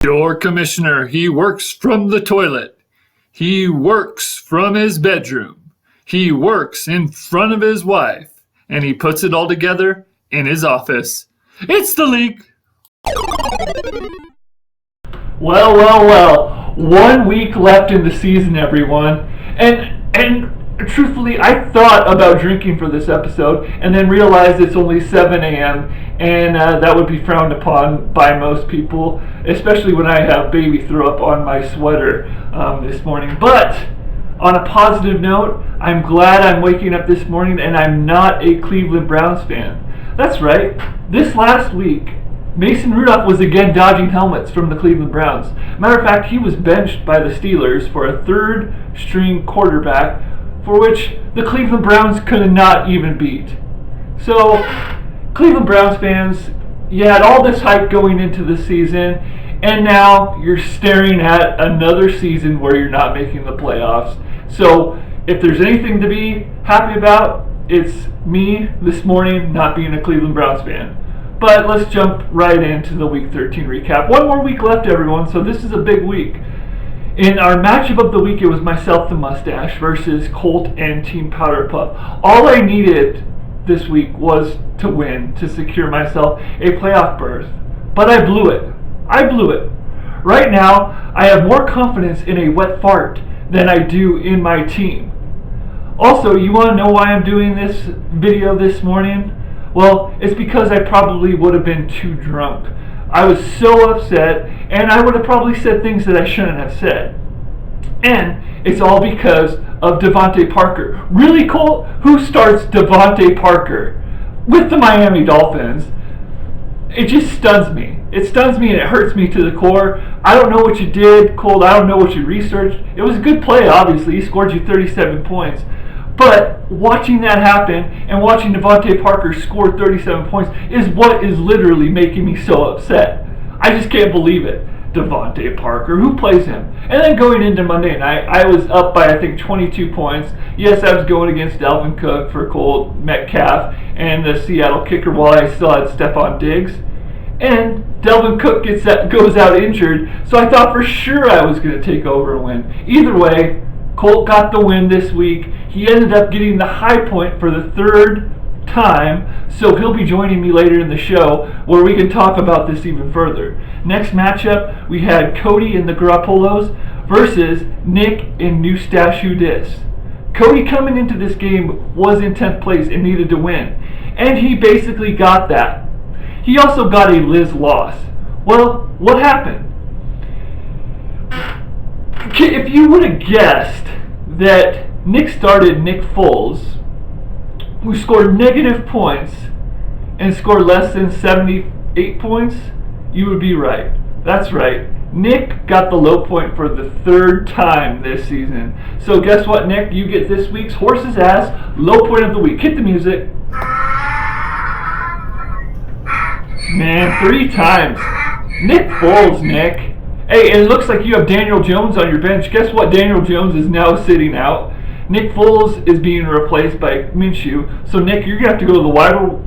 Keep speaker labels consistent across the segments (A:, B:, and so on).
A: Your commissioner, he works from the toilet. He works from his bedroom. He works in front of his wife. And he puts it all together in his office. It's the league.
B: Well. 1 week left in the season, everyone. And truthfully, I thought about drinking for this episode and then realized it's only 7 a.m. and that would be frowned upon by most people, especially when I have baby throw up on my sweater this morning. But on a positive note, I'm glad I'm waking up this morning and I'm not a Cleveland Browns fan. That's right. This last week, Mason Rudolph was again dodging helmets from the Cleveland Browns. Matter of fact, he was benched by the Steelers for a third-string quarterback for which the Cleveland Browns could not even beat. So, Cleveland Browns fans, you had all this hype going into the season, and now you're staring at another season where you're not making the playoffs. So, if there's anything to be happy about, it's me this morning not being a Cleveland Browns fan. But let's jump right into the Week 13 recap. One more week left, everyone, so this is a big week. In our matchup of the week, it was myself, the Mustache, versus Colt and Team PowderPuff. All I needed this week was to win, to secure myself a playoff berth. But I blew it. Right now, I have more confidence in a wet fart than I do in my team. Also, you want to know why I'm doing this video this morning? Well, it's because I probably would have been too drunk. I was so upset, and I would have probably said things that I shouldn't have said. And it's all because of Devontae Parker. Really, Colt? Who starts Devontae Parker with the Miami Dolphins? It just stuns me. It stuns me and it hurts me to the core. I don't know what you did, Colt. I don't know what you researched. It was a good play, obviously. He scored you 37 points. But watching that happen and watching Devontae Parker score 37 points is what is literally making me so upset. I just can't believe it. Devontae Parker, who plays him? And then going into Monday night, I was up by, I think, 22 points. Yes, I was going against Dalvin Cook for Colt Metcalf and the Seattle kicker while I still had Stephon Diggs. And Dalvin Cook goes out injured, so I thought for sure I was going to take over and win. Either way, Colt got the win this week. He ended up getting the high point for the third time, so he'll be joining me later in the show where we can talk about this even further. Next matchup, we had Cody and the Garoppolos versus Nick and New Stash Who Dis. Cody coming into this game was in 10th place and needed to win, and he basically got that. He also got a Liz loss. Well, what happened? If you would have guessed that Nick started Nick Foles, who scored negative points and scored less than 78 points, you would be right. That's right. Nick got the low point for the third time this season. So guess what, Nick? You get this week's horse's ass low point of the week. Hit the music. Man, 3 times. Nick Foles, Nick. Hey, and it looks like you have Daniel Jones on your bench. Guess what? Daniel Jones is now sitting out. Nick Foles is being replaced by Minshew. So, Nick, you're going to have to go to the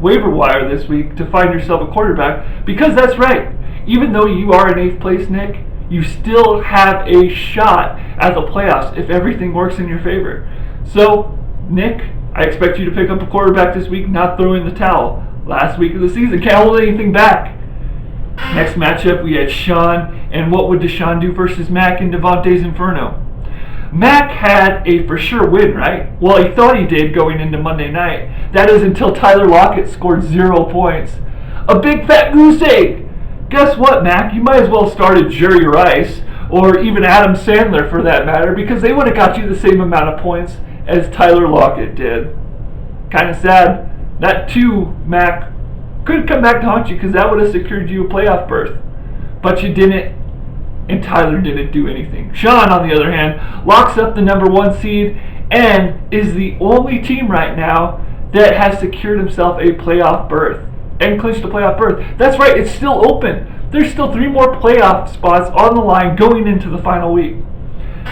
B: waiver wire this week to find yourself a quarterback. Because that's right. Even though you are in 8th place, Nick, you still have a shot at the playoffs if everything works in your favor. So, Nick, I expect you to pick up a quarterback this week, not throw in the towel. Last week of the season, can't hold anything back. Next matchup, we had Sean, and what would Deshaun do versus Mac in Devontae's Inferno? Mac had a for sure win, right? Well, he thought he did going into Monday night. That is until Tyler Lockett scored 0 points. A big fat goose egg. Guess what, Mac? You might as well have started Jerry Rice, or even Adam Sandler for that matter, because they would have got you the same amount of points as Tyler Lockett did. Kind of sad. That too, Mac, could come back to haunt you because that would have secured you a playoff berth. But you didn't, and Tyler didn't do anything. Sean, on the other hand, locks up the number 1 seed and is the only team right now that has secured himself a playoff berth and clinched a playoff berth. That's right, it's still open. There's still 3 more playoff spots on the line going into the final week.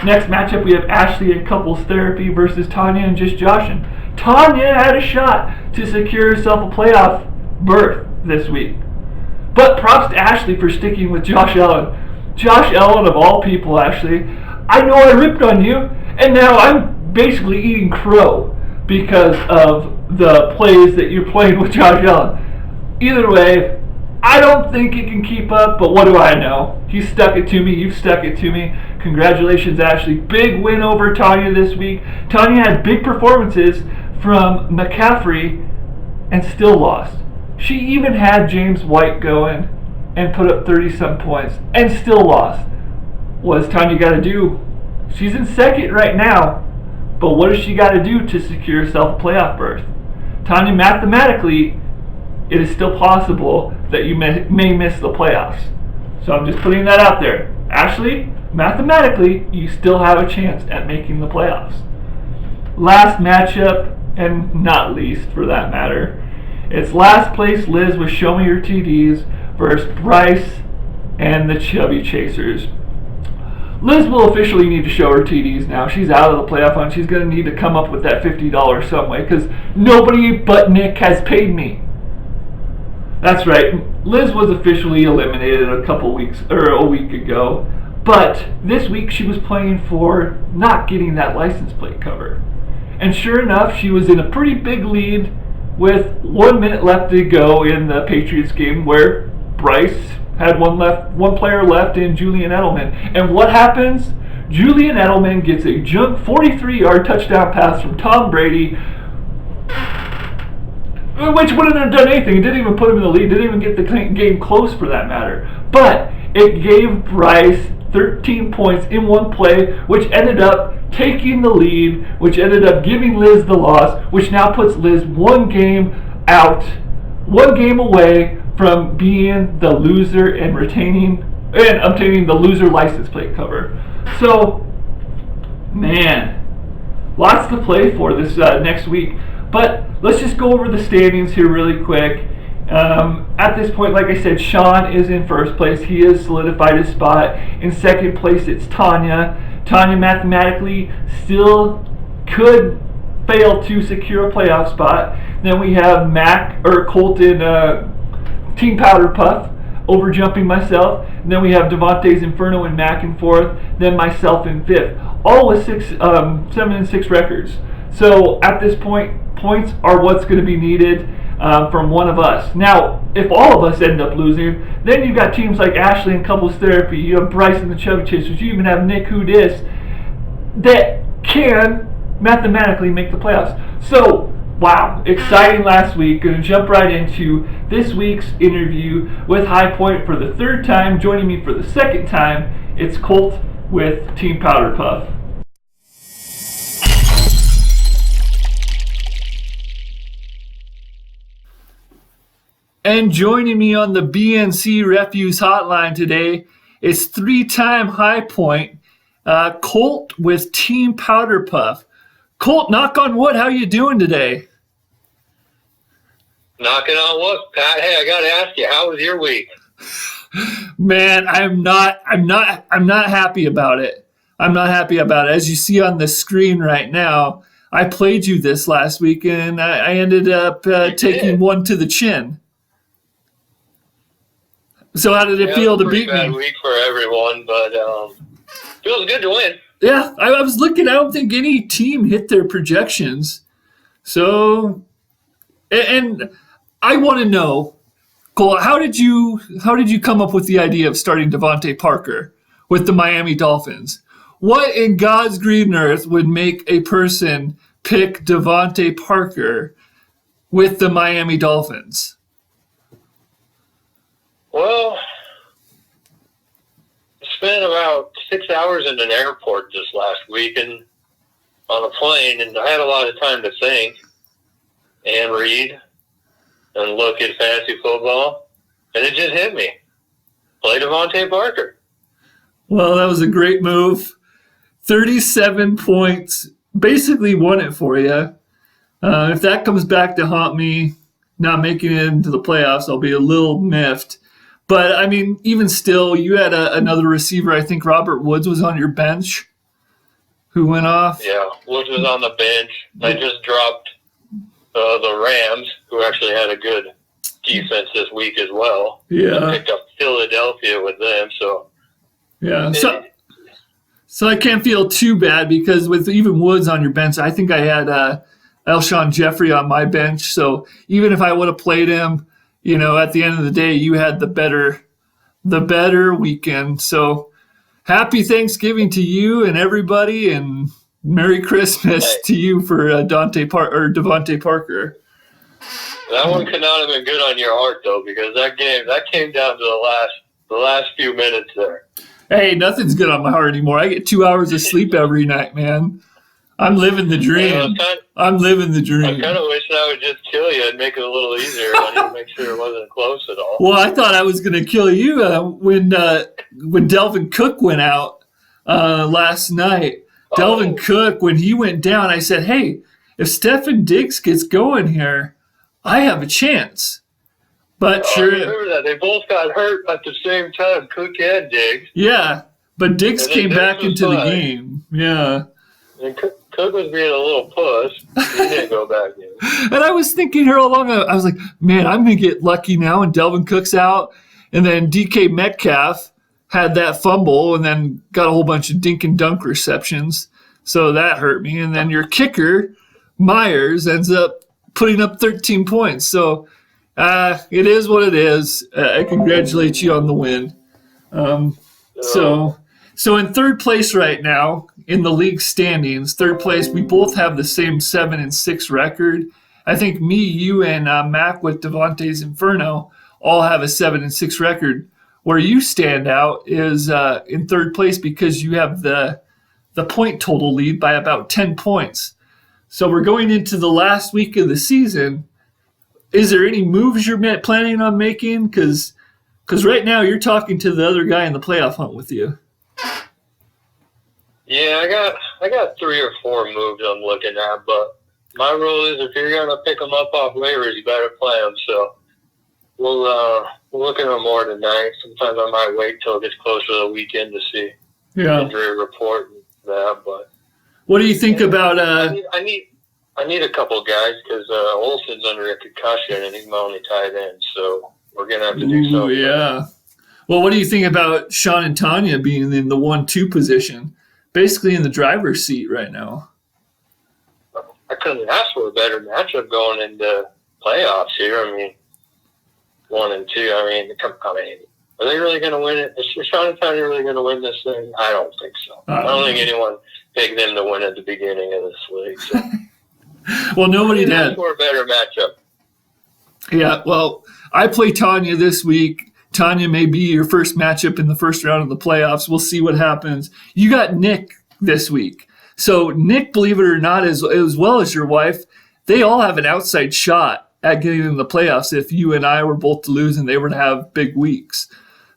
B: Next matchup, we have Ashley and Couples Therapy versus Tanya and Just Joshin. Tanya had a shot to secure herself a playoff berth this week. But props to Ashley for sticking with Josh Allen. Josh Allen of all people, actually. I know I ripped on you, and now I'm basically eating crow because of the plays that you're playing with Josh Allen. Either way, I don't think it can keep up, but what do I know? He stuck it to me. You've stuck it to me. Congratulations, Ashley. Big win over Tanya this week. Tanya had big performances from McCaffrey and still lost. She even had James White going and put up 30-some points and still lost. What does Tanya got to do? She's in second right now, but what does she got to do to secure herself a playoff berth? Tanya, mathematically, it is still possible that you may miss the playoffs. So I'm just putting that out there. Ashley, mathematically, you still have a chance at making the playoffs. Last matchup, and not least for that matter, it's last place Liz with Show Me Your TDs versus Bryce and the Chubby Chasers. Liz will officially need to show her TDs now. She's out of the playoff hunt. She's going to need to come up with that $50 some way because nobody but Nick has paid me. That's right. Liz was officially eliminated a week ago. But this week she was playing for not getting that license plate cover. And sure enough, she was in a pretty big lead with 1 minute left to go in the Patriots game where Bryce had one player left in Julian Edelman. And what happens? Julian Edelman gets a junk 43-yard touchdown pass from Tom Brady, which wouldn't have done anything. It didn't even put him in the lead. Didn't even get the game close for that matter. But it gave Bryce 13 points in one play, which ended up taking the lead, which ended up giving Liz the loss, which now puts Liz one game away from being the loser and obtaining the loser license plate cover. So, man, lots to play for this next week. But let's just go over the standings here really quick. At this point, like I said, Sean is in first place. He has solidified his spot. In second place, it's Tanya. Tanya mathematically still could fail to secure a playoff spot. Then we have Colt and Team PowderPuff overjumping myself. And then we have Devontae's Inferno and Mac in fourth. Then myself in fifth. All with 7-6 records. So at this point, points are what's going to be needed from one of us. Now, if all of us end up losing, then you've got teams like Ashley and Couples Therapy, you have Bryce and the Chubby Chasers, you even have Nick Who Dis that can mathematically make the playoffs. So, wow, exciting last week. Going to jump right into this week's interview with Highpoint for the third time. Joining me for the second time, it's Colt with Team PowderPuff.
A: And joining me on the BNC Refuse Hotline today is three-time Highpoint, Colt with Team PowderPuff. Colt, knock on wood, how you doing today?
C: Knocking on wood, Pat. Hey, I got to ask you, how was your week?
A: Man, I'm not happy about it. I'm not happy about it. As you see on the screen right now, I played you this last week, and I ended up taking one to the chin. So how did it feel to beat me?
C: Bad week for everyone, but feels good to win.
A: Yeah, I was looking. I don't think any team hit their projections. So, and I want to know, Cole, how did you come up with the idea of starting Devontae Parker with the Miami Dolphins? What in God's green earth would make a person pick Devontae Parker with the Miami Dolphins?
C: Well, I spent about 6 hours in an airport this last week and on a plane, and I had a lot of time to think and read and look at fantasy football, and it just hit me. Play Devontae Parker.
A: Well, that was a great move. 37 points, basically won it for you. If that comes back to haunt me, not making it into the playoffs, I'll be a little miffed. But, I mean, even still, you had another receiver. I think Robert Woods was on your bench who went off.
C: Yeah, Woods was on the bench. I just dropped the Rams, who actually had a good defense this week as well.
A: Yeah.
C: I picked up Philadelphia with them, so
A: Yeah. So I can't feel too bad because with even Woods on your bench, I think I had Alshon Jeffrey on my bench. So even if I would have played him, at the end of the day, you had the better weekend. So happy Thanksgiving to you and everybody, and Merry Christmas to you for Devontae Parker.
C: That one could not have been good on your heart though, because that came down to the last few minutes there.
A: Hey, nothing's good on my heart anymore. I get 2 hours of sleep every night, man. I'm living the dream. I'm living the dream.
C: I kind of wish I would just kill you and make it a little easier on you, make sure it wasn't close at all.
A: Well, I thought I was going to kill you when Delvin Cook went out last night. Delvin Cook, when he went down, I said, hey, if Stefan Diggs gets going here, I have a chance. But sure.
C: I remember that. They both got hurt at the same time, Cook and Diggs.
A: Yeah, but Diggs came back into the game. Yeah.
C: And Cook was being a little puss. He didn't go back in.
A: And I was thinking here all along, I was like, man, I'm going to get lucky now, and Delvin Cook's out. And then DK Metcalf had that fumble and then got a whole bunch of dink and dunk receptions. So that hurt me. And then your kicker, Myers, ends up putting up 13 points. So it is what it is. I congratulate you on the win. So in third place right now in the league standings, third place, we both have the same 7-6 record. I think me, you, and Mac with Devontae's Inferno all have a 7-6 record. Where you stand out is in third place because you have the point total lead by about 10 points. So we're going into the last week of the season. Is there any moves you're planning on making? Because right now you're talking to the other guy in the playoff hunt with you.
C: Yeah, I got 3 or 4 moves I'm looking at, but my rule is if you're gonna pick them up off waivers, you better play them. So we'll look at them more tonight. Sometimes I might wait till it gets closer to the weekend to see injury report and that. But
A: what do you think about?
C: I need a couple guys because Olsen's under a concussion and he's my only tight end, so we're gonna have to do something.
A: Yeah. Well, what do you think about Sean and Tanya being in the 1-2 position, basically in the driver's seat right now?
C: I couldn't ask for a better matchup going into playoffs here. I mean, 1 and 2. I mean, are they really going to win it? Is Sean and Tanya really going to win this thing? I don't think so. I don't think anyone picked them to win at the beginning of this league. So.
A: Well, nobody did.
C: For a better matchup.
A: Yeah, well, I play Tanya this week. Tanya may be your first matchup in the first round of the playoffs. We'll see what happens. You got Nick this week. So Nick, believe it or not, as well as your wife, they all have an outside shot at getting in the playoffs if you and I were both to lose and they were to have big weeks.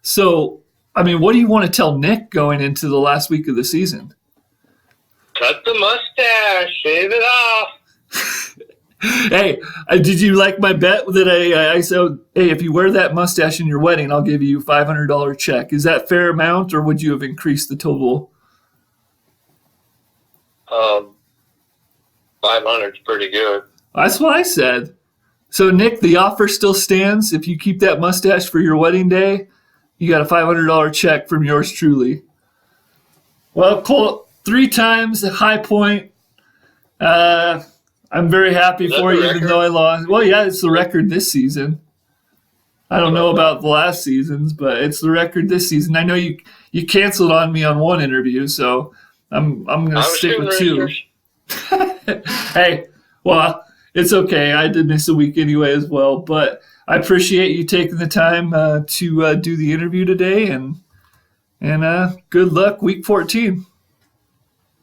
A: So, I mean, what do you want to tell Nick going into the last week of the season?
C: Cut the mustache. Shave it off.
A: Hey, did you like my bet that I said, hey, if you wear that mustache in your wedding, I'll give you a $500 check. Is that fair amount, or would you have increased the total?
C: 500's pretty good.
A: That's what I said. So, Nick, the offer still stands. If you keep that mustache for your wedding day, you got a $500 check from yours truly. Well, Colt, 3 times the high point. I'm very happy for you, even though I lost. Well, yeah, it's the record this season. I don't know about the last seasons, but it's the record this season. I know you canceled on me on 1 interview, so I'm going to stick with 2. Hey, well, it's okay. I did miss a week anyway as well, but I appreciate you taking the time to do the interview today, and good luck week 14.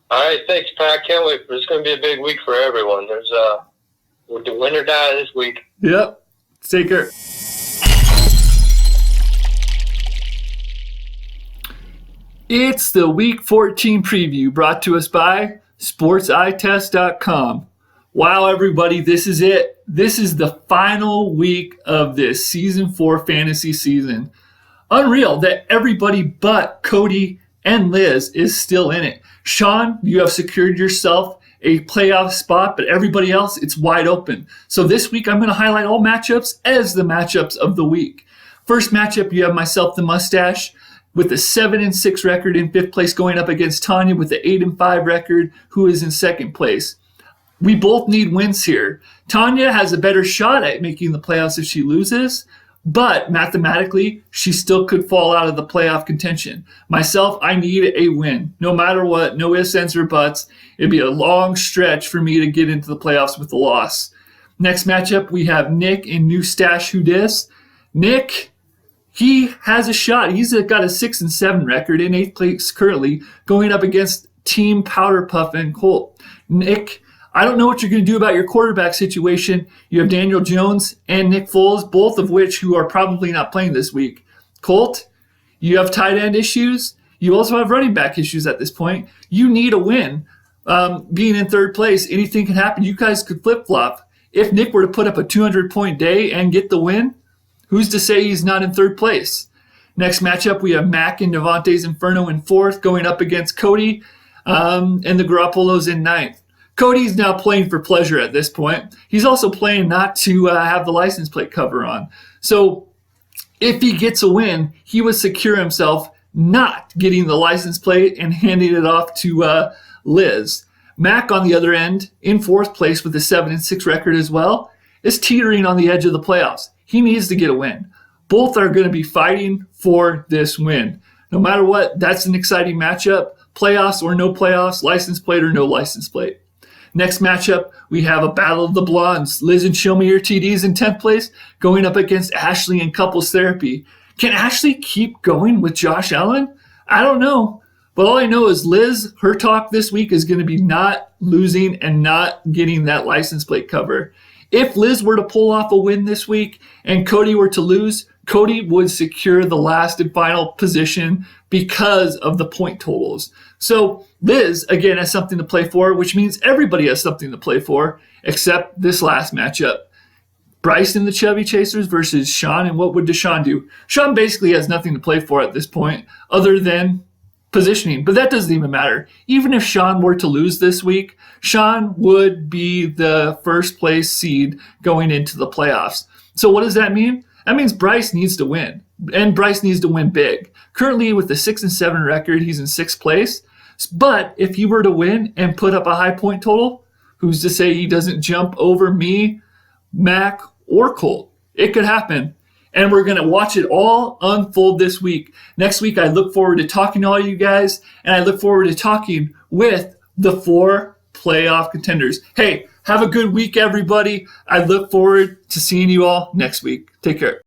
C: All right, thanks, Pat. Can't wait. It's going to be a big week for everyone. We'll do win or die this week.
A: Yep. Take care. It's the Week 14 preview brought to us by SportsEyeTest.com. Wow, everybody, this is it. This is the final week of this Season 4 fantasy season. Unreal that everybody but Cody and Liz is still in it. Sean, you have secured yourself a playoff spot, but everybody else, it's wide open. So this week, I'm going to highlight all matchups as the matchups of the week. First matchup, you have myself, the mustache. with a 7-6 record in 5th place, going up against Tanya with the 8-5 record, who is in 2nd place. We both need wins here. Tanya has a better shot at making the playoffs if she loses, but mathematically, she still could fall out of the playoff contention. Myself, I need a win. No matter what, no ifs, ands, or buts. It'd be a long stretch for me to get into the playoffs with a loss. Next matchup, we have Nick and New Stash Who Dis. Nick, he has a shot. He's got a 6-7 record in 8th place currently, going up against Team PowderPuff and Colt. Nick, I don't know what you're going to do about your quarterback situation. You have Daniel Jones and Nick Foles, both of which who are probably not playing this week. Colt, you have tight end issues. You also have running back issues at this point. You need a win. Being in 3rd place, anything can happen. You guys could flip-flop. If Nick were to put up a 200-point day and get the win, who's to say he's not in 3rd place? Next matchup, we have Mac and Navante's Inferno in 4th, going up against Cody and the Garoppolos in 9th. Cody's now playing for pleasure at this point. He's also playing not to have the license plate cover on. So if he gets a win, he would secure himself not getting the license plate and handing it off to Liz. Mac, on the other end, in 4th place with a 7-6 record as well, is teetering on the edge of the playoffs. He needs to get a win. Both are going to be fighting for this win. No matter what, that's an exciting matchup. Playoffs or no playoffs, license plate or no license plate. Next matchup, we have a battle of the blondes. Liz and Show Me Your TDs in 10th place, going up against Ashley and Couples Therapy. Can Ashley keep going with Josh Allen? I don't know. But all I know is Liz, her talk this week is going to be not losing and not getting that license plate cover. If Liz were to pull off a win this week and Cody were to lose, Cody would secure the last and final position because of the point totals. So Liz, again, has something to play for, which means everybody has something to play for, except this last matchup. Bryce and the Chubby Chasers versus Sean, and what would Deshaun do? Sean basically has nothing to play for at this point other than positioning, but that doesn't even matter. Even if Sean were to lose this week, Sean would be the 1st place seed going into the playoffs. So what does that mean? That means Bryce needs to win, and Bryce needs to win big. Currently with a 6-7 record, he's in 6th place. But if he were to win and put up a high point total, who's to say he doesn't jump over me, Mac, or Colt? It could happen. And we're going to watch it all unfold this week. Next week, I look forward to talking to all you guys, and I look forward to talking with the 4 playoff contenders. Hey, have a good week, everybody. I look forward to seeing you all next week. Take care.